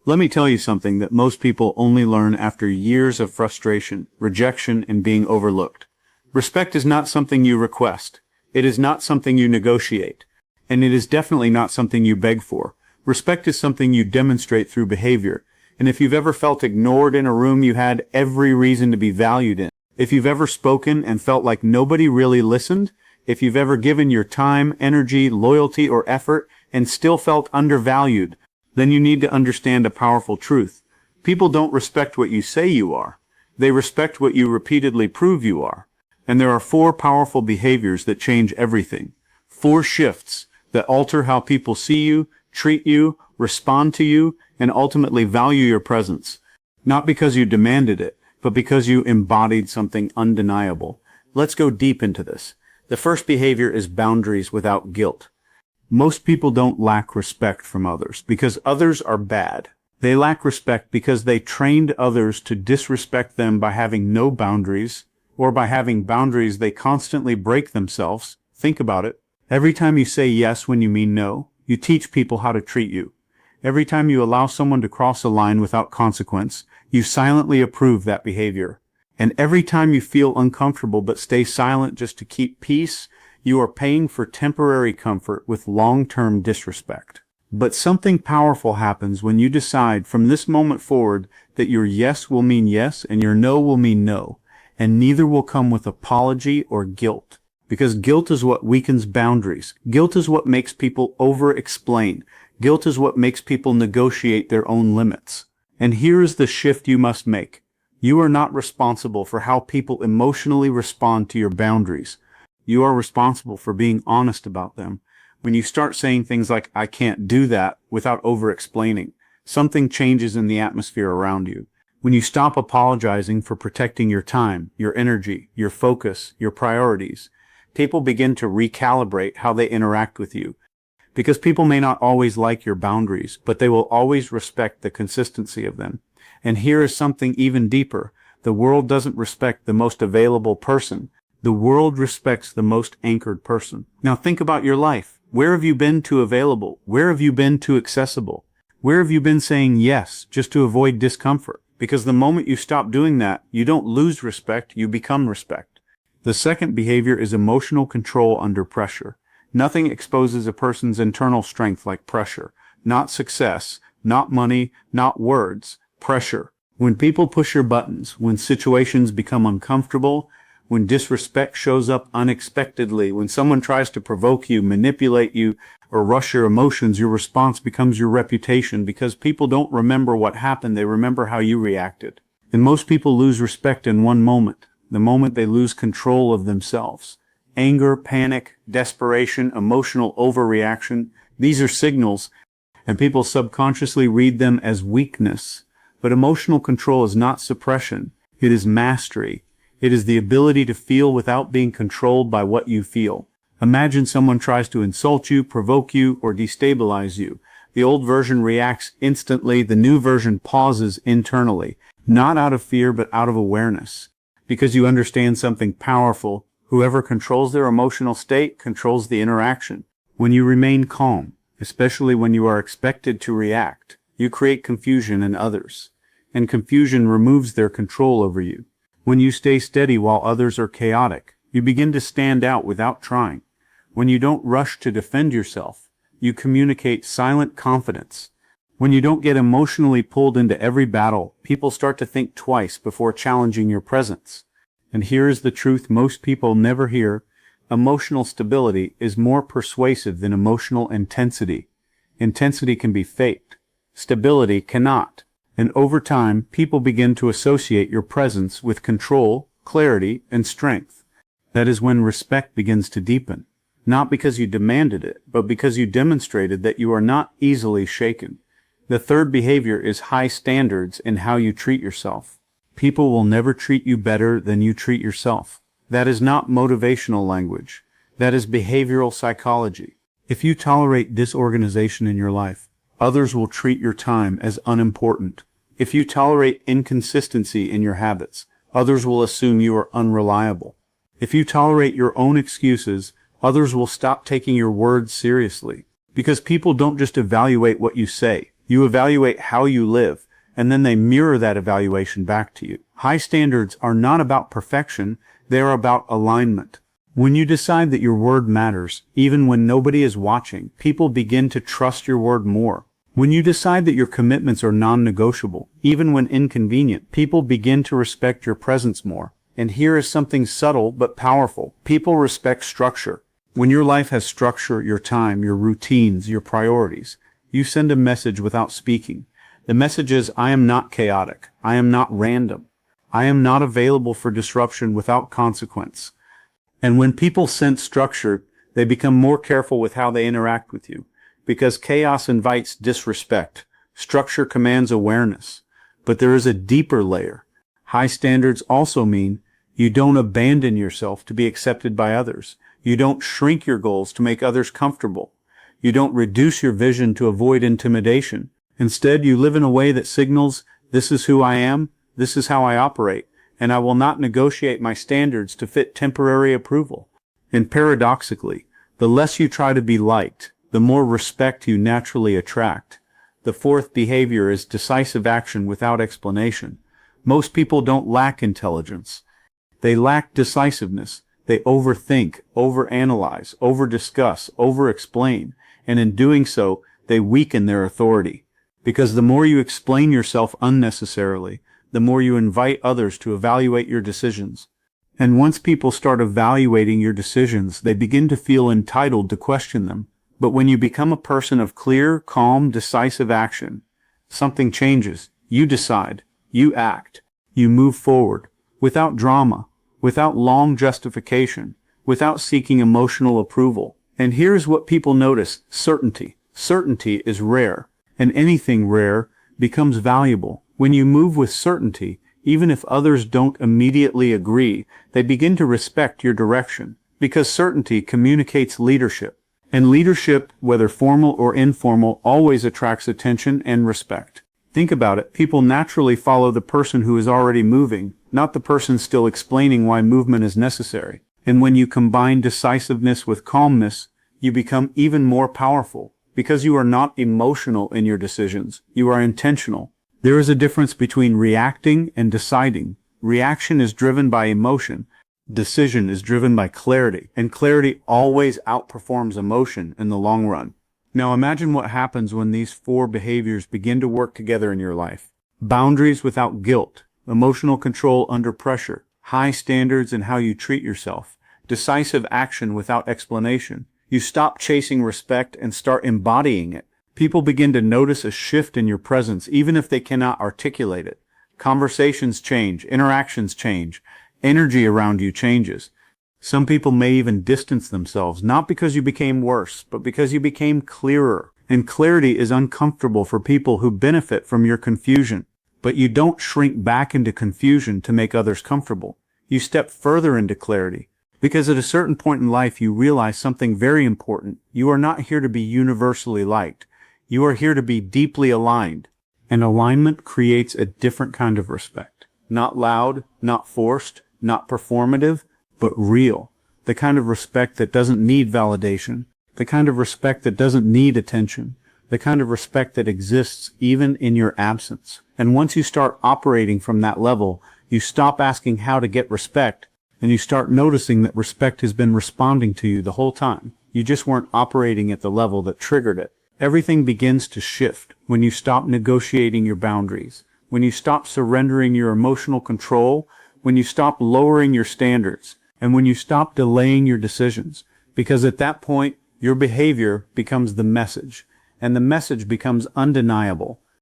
Let me tell you something that most people only learn after years of frustration, rejection, and being overlooked. Respect is not something you request. It is not something you negotiate. And it is definitely not something you beg for. Respect is something you demonstrate through behavior. And if you've ever felt ignored in a room you had every reason to be valued in, if you've ever spoken and felt like nobody really listened, if you've ever given your time, energy, loyalty, or effort and still felt undervalued, then you need to understand a powerful truth. People don't respect what you say you are. They respect what you repeatedly prove you are. And there are 4 powerful behaviors that change everything. 4 shifts that alter how people see you, treat you, respond to you, and ultimately value your presence. Not because you demanded it, but because you embodied something undeniable. Let's go deep into this. The first behavior is boundaries without guilt. Most people don't lack respect from others because others are bad. They lack respect because they trained others to disrespect them by having no boundaries, or by having boundaries they constantly break themselves. Think about it. Every time you say yes when you mean no, you teach people how to treat you. Every time you allow someone to cross a line without consequence, you silently approve that behavior. And every time you feel uncomfortable but stay silent just to keep peace, you are paying for temporary comfort with long-term disrespect. But something powerful happens when you decide from this moment forward that your yes will mean yes and your no will mean no, and neither will come with apology or guilt. Because guilt is what weakens boundaries. Guilt is what makes people over-explain. Guilt is what makes people negotiate their own limits. And here is the shift you must make. You are not responsible for how people emotionally respond to your boundaries. You are responsible for being honest about them. When you start saying things like, "I can't do that," without over-explaining, something changes in the atmosphere around you. When you stop apologizing for protecting your time, your energy, your focus, your priorities, people begin to recalibrate how they interact with you. Because people may not always like your boundaries, but they will always respect the consistency of them. And here is something even deeper. The world doesn't respect the most available person. The world respects the most anchored person. Now think about your life. Where have you been too available? Where have you been too accessible? Where have you been saying yes just to avoid discomfort? Because the moment you stop doing that, you don't lose respect, you become respect. The second behavior is emotional control under pressure. Nothing exposes a person's internal strength like pressure. Not success, not money, not words. Pressure. When people push your buttons, when situations become uncomfortable, when disrespect shows up unexpectedly, when someone tries to provoke you, manipulate you, or rush your emotions, your response becomes your reputation, because people don't remember what happened, they remember how you reacted. And most people lose respect in one moment, the moment they lose control of themselves. Anger, panic, desperation, emotional overreaction, these are signals, and people subconsciously read them as weakness. But emotional control is not suppression, it is mastery. It is the ability to feel without being controlled by what you feel. Imagine someone tries to insult you, provoke you, or destabilize you. The old version reacts instantly, the new version pauses internally, not out of fear but out of awareness. Because you understand something powerful, whoever controls their emotional state controls the interaction. When you remain calm, especially when you are expected to react, you create confusion in others, and confusion removes their control over you. When you stay steady while others are chaotic, you begin to stand out without trying. When you don't rush to defend yourself, you communicate silent confidence. When you don't get emotionally pulled into every battle, people start to think twice before challenging your presence. And here is the truth most people never hear. Emotional stability is more persuasive than emotional intensity. Intensity can be faked. Stability cannot. And over time, people begin to associate your presence with control, clarity, and strength. That is when respect begins to deepen. Not because you demanded it, but because you demonstrated that you are not easily shaken. The third behavior is high standards in how you treat yourself. People will never treat you better than you treat yourself. That is not motivational language. That is behavioral psychology. If you tolerate disorganization in your life, others will treat your time as unimportant. If you tolerate inconsistency in your habits, others will assume you are unreliable. If you tolerate your own excuses, others will stop taking your words seriously. Because people don't just evaluate what you say, You evaluate how you live, and then they mirror that evaluation back to you. High standards are not about perfection, they are about alignment. When you decide that your word matters, even when nobody is watching, people begin to trust your word more. When you decide that your commitments are non-negotiable, even when inconvenient, people begin to respect your presence more. And here is something subtle but powerful. People respect structure. When your life has structure, your time, your routines, your priorities, you send a message without speaking. The message is, I am not chaotic. I am not random. I am not available for disruption without consequence. And when people sense structure, they become more careful with how they interact with you. Because chaos invites disrespect. Structure commands awareness. But there is a deeper layer. High standards also mean you don't abandon yourself to be accepted by others. You don't shrink your goals to make others comfortable. You don't reduce your vision to avoid intimidation. Instead, you live in a way that signals, this is who I am, this is how I operate, and I will not negotiate my standards to fit temporary approval. And paradoxically, the less you try to be liked, the more respect you naturally attract. The fourth behavior is decisive action without explanation. Most people don't lack intelligence. They lack decisiveness. They overthink, overanalyze, overdiscuss, overexplain, and in doing so, they weaken their authority. Because the more you explain yourself unnecessarily, the more you invite others to evaluate your decisions. And once people start evaluating your decisions, they begin to feel entitled to question them. But when you become a person of clear, calm, decisive action, something changes. You decide. You act. You move forward. Without drama. Without long justification. Without seeking emotional approval. And here's what people notice. Certainty. Certainty is rare. And anything rare becomes valuable. When you move with certainty, even if others don't immediately agree, they begin to respect your direction. Because certainty communicates leadership. And leadership, whether formal or informal, always attracts attention and respect. Think about it. People naturally follow the person who is already moving, not the person still explaining why movement is necessary. And when you combine decisiveness with calmness, you become even more powerful. Because you are not emotional in your decisions. You are intentional. There is a difference between reacting and deciding. Reaction is driven by emotion. Decision is driven by clarity, and clarity always outperforms emotion in the long run. Now imagine what happens when these four behaviors begin to work together in your life. Boundaries without guilt, emotional control under pressure, high standards in how you treat yourself, decisive action without explanation. You stop chasing respect and start embodying it. People begin to notice a shift in your presence even if they cannot articulate it. Conversations change, interactions change. Energy around you changes. Some people may even distance themselves, not because you became worse, but because you became clearer. And clarity is uncomfortable for people who benefit from your confusion. But you don't shrink back into confusion to make others comfortable. You step further into clarity. Because at a certain point in life you realize something very important. You are not here to be universally liked. You are here to be deeply aligned. And alignment creates a different kind of respect. Not loud, not forced, not performative, but real. The kind of respect that doesn't need validation. The kind of respect that doesn't need attention. The kind of respect that exists even in your absence. And once you start operating from that level, you stop asking how to get respect, and you start noticing that respect has been responding to you the whole time. You just weren't operating at the level that triggered it. Everything begins to shift when you stop negotiating your boundaries, when you stop surrendering your emotional control, when you stop lowering your standards, and when you stop delaying your decisions. Because at that point, your behavior becomes the message, and the message becomes undeniable.